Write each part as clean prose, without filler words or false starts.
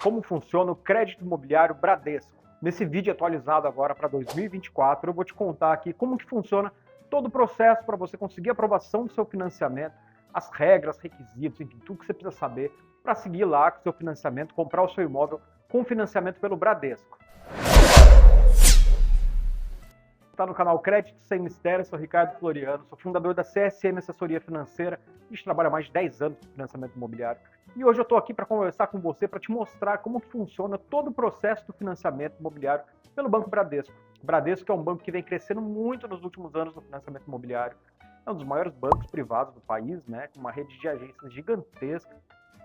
como funciona o crédito imobiliário Bradesco. Nesse vídeo atualizado agora para 2024, eu vou te contar aqui como que funciona todo o processo para você conseguir a aprovação do seu financiamento, as regras, requisitos, enfim, tudo que você precisa saber para seguir lá com o seu financiamento, comprar o seu imóvel com financiamento pelo Bradesco. Está no canal Crédito Sem Mistério, sou Ricardo Floriano, sou fundador da CSM Assessoria Financeira, a gente trabalha há mais de 10 anos com financiamento imobiliário. E hoje eu estou aqui para conversar com você, para te mostrar como que funciona todo o processo do financiamento imobiliário pelo Banco Bradesco. O Bradesco é um banco que vem crescendo muito nos últimos anos no financiamento imobiliário. É um dos maiores bancos privados do país, né, com uma rede de agências gigantesca.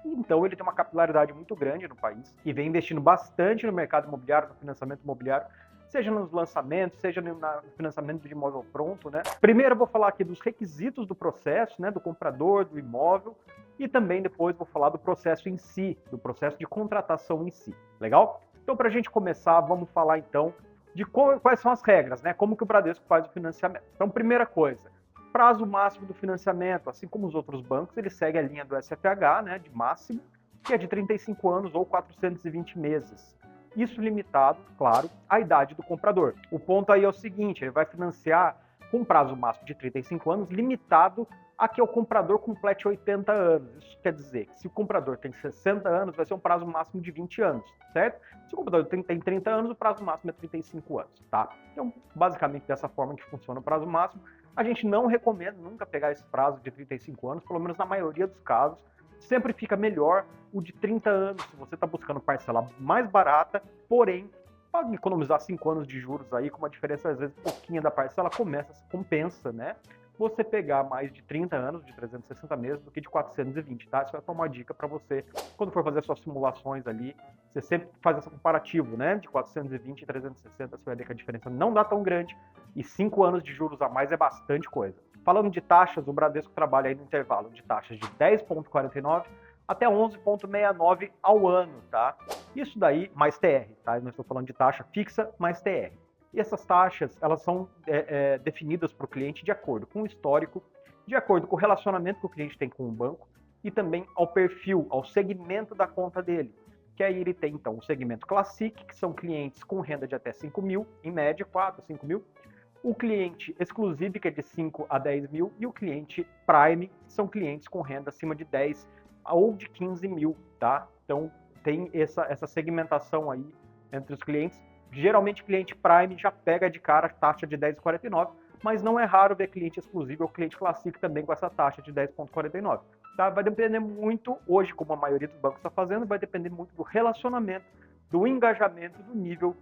Então ele tem uma capilaridade muito grande no país e vem investindo bastante no mercado imobiliário, no financiamento imobiliário, seja nos lançamentos, seja no financiamento de imóvel pronto, né? Primeiro eu vou falar aqui dos requisitos do processo, né, do comprador, do imóvel, e também depois vou falar do processo em si, do processo de contratação em si, legal? Então, para a gente começar, vamos falar então de quais são as regras, né? Como que o Bradesco faz o financiamento. Então, primeira coisa, prazo máximo do financiamento, assim como os outros bancos, ele segue a linha do SFH, né, de máximo, que é de 35 anos ou 420 meses. Isso limitado, claro, à idade do comprador. O ponto aí é o seguinte, ele vai financiar com prazo máximo de 35 anos, limitado a que o comprador complete 80 anos. Isso quer dizer que se o comprador tem 60 anos, vai ser um prazo máximo de 20 anos, certo? Se o comprador tem 30 anos, o prazo máximo é 35 anos, tá? Então, basicamente dessa forma que funciona o prazo máximo. A gente não recomenda nunca pegar esse prazo de 35 anos, pelo menos na maioria dos casos. Sempre fica melhor o de 30 anos, se você está buscando parcela mais barata, porém, pode economizar 5 anos de juros aí, com uma diferença, às vezes, pouquinha da parcela, compensa, né? Você pegar mais de 30 anos, de 360 meses, do que de 420, tá? Isso vai ser uma dica para você, quando for fazer suas simulações ali, você sempre faz esse comparativo, né? De 420 e 360, você vai ver que a diferença não dá tão grande, e 5 anos de juros a mais é bastante coisa. Falando de taxas, o Bradesco trabalha aí no intervalo de taxas de 10,49 até 11,69 ao ano, tá? Isso daí mais TR, tá? Eu não estou falando de taxa fixa, mais TR. E essas taxas, elas são definidas para o cliente de acordo com o histórico, de acordo com o relacionamento que o cliente tem com o banco e também ao perfil, ao segmento da conta dele. Que aí ele tem, então, o segmento Classic, que são clientes com renda de até 5 mil, em média 4 a 5 mil, o cliente exclusivo, que é de 5 a 10 mil, e o cliente Prime, que são clientes com renda acima de 10 ou de 15 mil, tá? Então, tem essa segmentação aí entre os clientes. Geralmente, cliente Prime já pega de cara a taxa de 10,49, mas não é raro ver cliente exclusivo ou cliente Classic também com essa taxa de 10,49. Tá? Vai depender muito, hoje, como a maioria dos bancos está fazendo, vai depender muito do relacionamento, do engajamento, do nível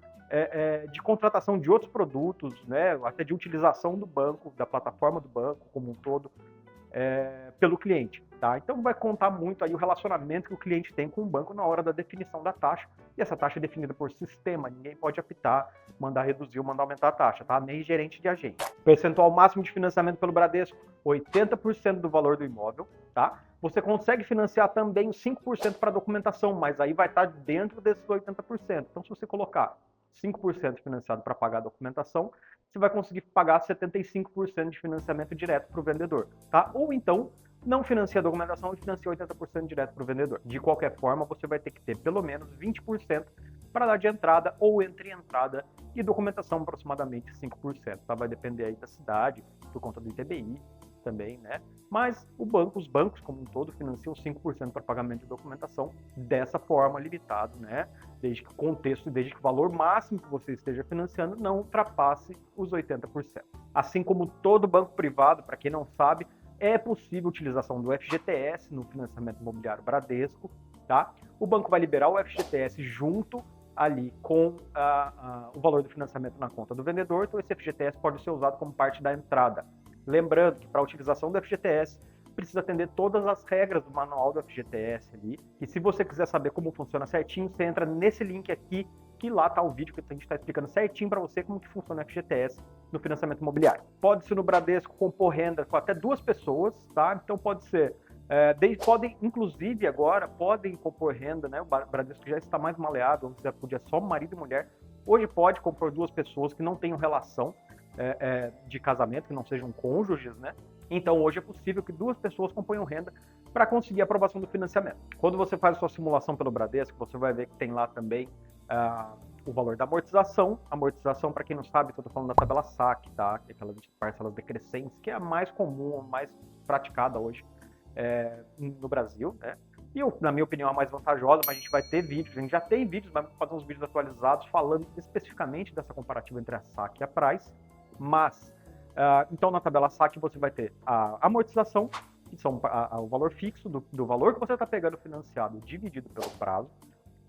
de contratação de outros produtos, né, até de utilização do banco, da plataforma do banco como um todo, pelo cliente. Tá? Então vai contar muito aí o relacionamento que o cliente tem com o banco na hora da definição da taxa, e essa taxa é definida por sistema, ninguém pode apitar, mandar reduzir ou mandar aumentar a taxa, tá? Nem gerente de agente. Percentual máximo de financiamento pelo Bradesco, 80% do valor do imóvel, tá? Você consegue financiar também 5% para documentação, mas aí vai estar dentro desses 80%. Então, se você colocar 5% financiado para pagar a documentação, você vai conseguir pagar 75% de financiamento direto para o vendedor, tá? Ou então, não financia a documentação e financia 80% direto para o vendedor. De qualquer forma, você vai ter que ter pelo menos 20% para dar de entrada ou entre entrada e documentação aproximadamente 5%, tá? Vai depender aí da cidade, por conta do ITBI também, né? Mas os bancos como um todo financiam 5% para pagamento de documentação dessa forma, limitado, né? Desde que o contexto, desde que o valor máximo que você esteja financiando não ultrapasse os 80%. Assim como todo banco privado, para quem não sabe, é possível a utilização do FGTS no financiamento imobiliário Bradesco, tá? O banco vai liberar o FGTS junto ali com o valor do financiamento na conta do vendedor, então esse FGTS pode ser usado como parte da entrada. Lembrando que para a utilização do FGTS, precisa atender todas as regras do manual do FGTS ali, e se você quiser saber como funciona certinho, você entra nesse link aqui, que lá está o vídeo que a gente está explicando certinho para você como que funciona o FGTS no financiamento imobiliário. Pode-se no Bradesco compor renda com até 2 pessoas, tá? Então pode ser, podem, inclusive agora, podem compor renda, né? O Bradesco já está mais maleável, antes podia só marido e mulher, hoje pode compor 2 pessoas que não tenham relação de casamento, que não sejam cônjuges, né? Então hoje é possível que 2 pessoas componham renda para conseguir a aprovação do financiamento. Quando você faz a sua simulação pelo Bradesco, você vai ver que tem lá também o valor da amortização. Amortização, para quem não sabe, eu estou falando da tabela SAC, tá? Que é aquelas parcelas decrescentes, que é a mais comum, a mais praticada hoje no Brasil, né? E, na minha opinião, a mais vantajosa, mas a gente vai ter vídeos, a gente já tem vídeos, mas vamos fazer uns vídeos atualizados falando especificamente dessa comparativa entre a SAC e a Price. Mas, então, na tabela SAC você vai ter a amortização, que são o valor fixo do valor que você está pegando financiado dividido pelo prazo.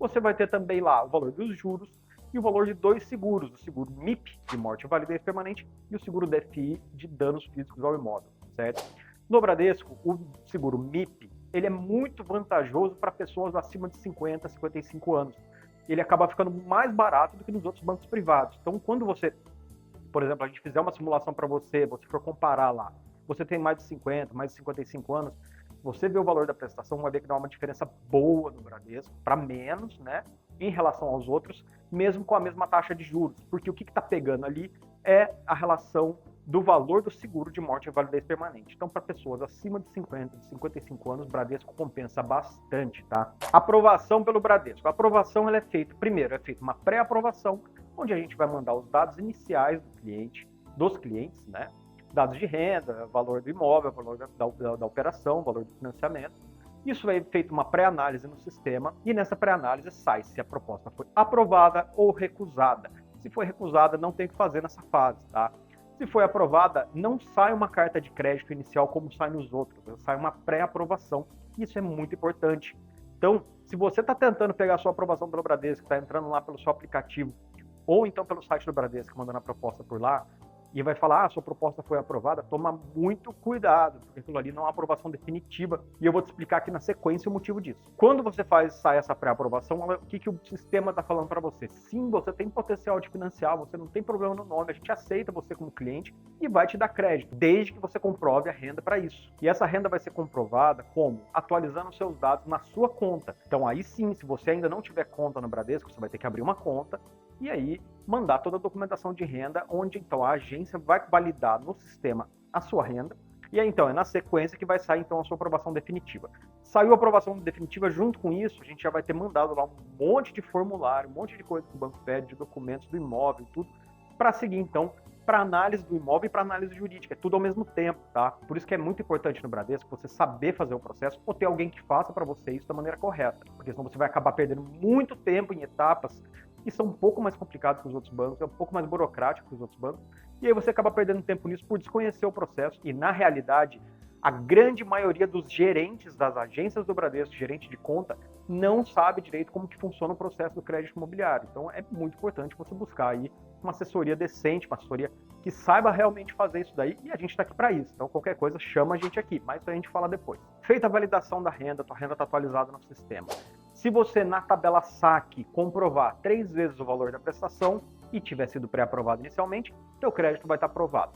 Você vai ter também lá o valor dos juros e o valor de 2 seguros, o seguro MIP, de morte e validez permanente, e o seguro DFI, de danos físicos ao imóvel, certo? No Bradesco, o seguro MIP, ele é muito vantajoso para pessoas acima de 50, 55 anos. Ele acaba ficando mais barato do que nos outros bancos privados. Então, quando você, por exemplo, a gente fizer uma simulação para você for comparar lá, você tem mais de 50, mais de 55 anos, você vê o valor da prestação, vai ver que dá uma diferença boa no Bradesco, para menos, né, em relação aos outros, mesmo com a mesma taxa de juros. Porque o que está pegando ali é a relação do valor do seguro de morte e validez permanente. Então, para pessoas acima de 50, de 55 anos, o Bradesco compensa bastante, tá? Aprovação pelo Bradesco. A aprovação ela é feita, primeiro, é feita uma pré-aprovação, onde a gente vai mandar os dados iniciais dos clientes, né? Dados de renda, valor do imóvel, valor da operação, valor do financiamento. Isso é feito uma pré-análise no sistema e nessa pré-análise sai se a proposta foi aprovada ou recusada. Se foi recusada, não tem o que fazer nessa fase, tá? Se foi aprovada, não sai uma carta de crédito inicial como sai nos outros, sai uma pré-aprovação. Isso é muito importante. Então, se você está tentando pegar a sua aprovação pelo Bradesco, está entrando lá pelo seu aplicativo, ou então pelo site do Bradesco, mandando a proposta por lá, e vai falar, sua proposta foi aprovada, toma muito cuidado, porque aquilo ali não é uma aprovação definitiva, e eu vou te explicar aqui na sequência o motivo disso. Quando você sai essa pré-aprovação, o que o sistema está falando para você? Sim, você tem potencial de financiar, você não tem problema no nome, a gente aceita você como cliente e vai te dar crédito, desde que você comprove a renda para isso. E essa renda vai ser comprovada como? Atualizando os seus dados na sua conta. Então aí sim, se você ainda não tiver conta no Bradesco, você vai ter que abrir uma conta, e aí mandar toda a documentação de renda, onde então a agência vai validar no sistema a sua renda, e aí então é na sequência que vai sair então a sua aprovação definitiva. Saiu a aprovação definitiva, junto com isso, a gente já vai ter mandado lá um monte de formulário, um monte de coisa que o banco pede, de documentos do imóvel e tudo, para seguir então para análise do imóvel e para análise jurídica, é tudo ao mesmo tempo, tá? Por isso que é muito importante no Bradesco você saber fazer o processo ou ter alguém que faça para você isso da maneira correta, porque senão você vai acabar perdendo muito tempo em etapas que são um pouco mais complicados que os outros bancos, é um pouco mais burocrático que os outros bancos, e aí você acaba perdendo tempo nisso por desconhecer o processo, e na realidade, a grande maioria dos gerentes das agências do Bradesco, gerente de conta, não sabe direito como que funciona o processo do crédito imobiliário. Então é muito importante você buscar aí uma assessoria decente, uma assessoria que saiba realmente fazer isso daí, e a gente está aqui para isso. Então qualquer coisa, chama a gente aqui, mas isso a gente fala depois. Feita a validação da renda, tua renda está atualizada no sistema. Se você, na tabela SAC, comprovar 3 vezes o valor da prestação e tiver sido pré-aprovado inicialmente, teu crédito vai estar aprovado.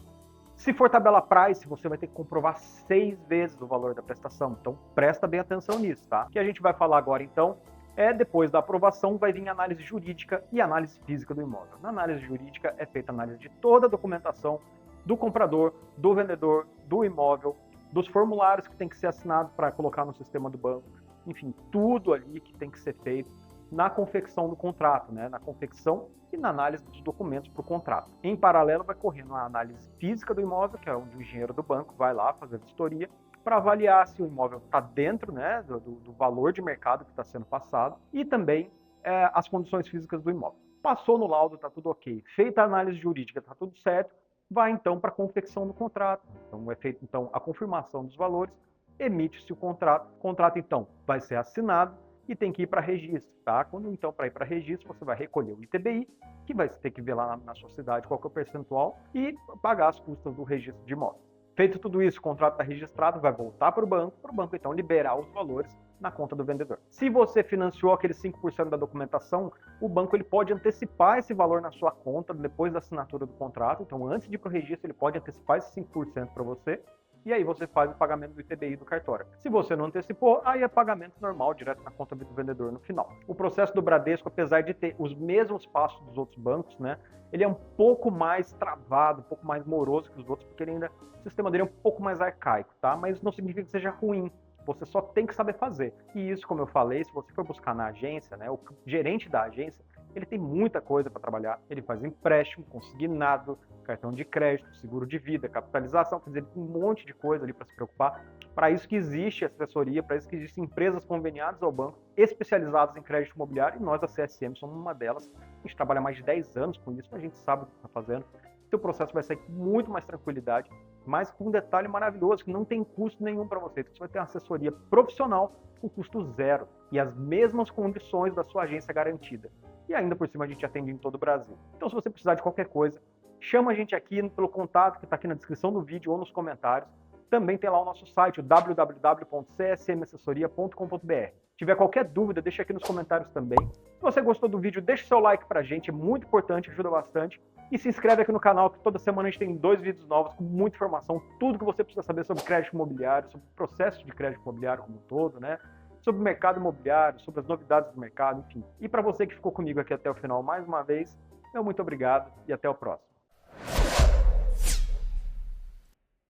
Se for tabela Price, você vai ter que comprovar 6 vezes o valor da prestação. Então, presta bem atenção nisso, tá? O que a gente vai falar agora, então, depois da aprovação, vai vir a análise jurídica e análise física do imóvel. Na análise jurídica, é feita a análise de toda a documentação do comprador, do vendedor, do imóvel, dos formulários que tem que ser assinados para colocar no sistema do banco, enfim, tudo ali que tem que ser feito na confecção do contrato, né? Na confecção e na análise dos documentos para o contrato. Em paralelo, vai correndo a análise física do imóvel, que é onde o engenheiro do banco vai lá fazer a vistoria, para avaliar se o imóvel está dentro, né, do valor de mercado que está sendo passado, e também as condições físicas do imóvel. Passou no laudo, está tudo ok. Feita a análise jurídica, está tudo certo, vai então para a confecção do contrato. Então é feita então a confirmação dos valores, emite-se o contrato então vai ser assinado e tem que ir para registro, tá? Quando então para ir para registro, você vai recolher o ITBI, que vai ter que ver lá na sua cidade qual que é o percentual e pagar as custas do registro de imóvel. Feito tudo isso, o contrato está registrado, vai voltar para o banco então liberar os valores na conta do vendedor. Se você financiou aqueles 5% da documentação, o banco ele pode antecipar esse valor na sua conta depois da assinatura do contrato. Então, antes de ir para o registro, ele pode antecipar esse 5% para você. E aí você faz o pagamento do ITBI do cartório. Se você não antecipou, aí é pagamento normal, direto na conta do vendedor no final. O processo do Bradesco, apesar de ter os mesmos passos dos outros bancos, né, ele é um pouco mais travado, um pouco mais moroso que os outros, porque o sistema dele é um pouco mais arcaico, tá? Mas não significa que seja ruim. Você só tem que saber fazer. E isso, como eu falei, se você for buscar na agência, né, o gerente da agência, ele tem muita coisa para trabalhar. Ele faz empréstimo, consignado, cartão de crédito, seguro de vida, capitalização, quer dizer, ele tem um monte de coisa ali para se preocupar. Para isso que existe assessoria, para isso que existem empresas conveniadas ao banco, especializadas em crédito imobiliário, e nós da CSM somos uma delas. A gente trabalha mais de 10 anos com isso, a gente sabe o que está fazendo. Seu processo vai sair com muito mais tranquilidade, mas com um detalhe maravilhoso, que não tem custo nenhum para você. Você vai ter uma assessoria profissional com custo zero e as mesmas condições da sua agência garantida. E ainda por cima a gente atende em todo o Brasil. Então se você precisar de qualquer coisa, chama a gente aqui pelo contato que está aqui na descrição do vídeo ou nos comentários. Também tem lá o nosso site, o www.csmassessoria.com.br. Se tiver qualquer dúvida, deixa aqui nos comentários também. Se você gostou do vídeo, deixa seu like pra gente, é muito importante, ajuda bastante. E se inscreve aqui no canal, que toda semana a gente tem 2 vídeos novos com muita informação, tudo que você precisa saber sobre crédito imobiliário, sobre o processo de crédito imobiliário como um todo, né? Sobre o mercado imobiliário, sobre as novidades do mercado, enfim. E para você que ficou comigo aqui até o final mais uma vez, meu muito obrigado e até o próximo.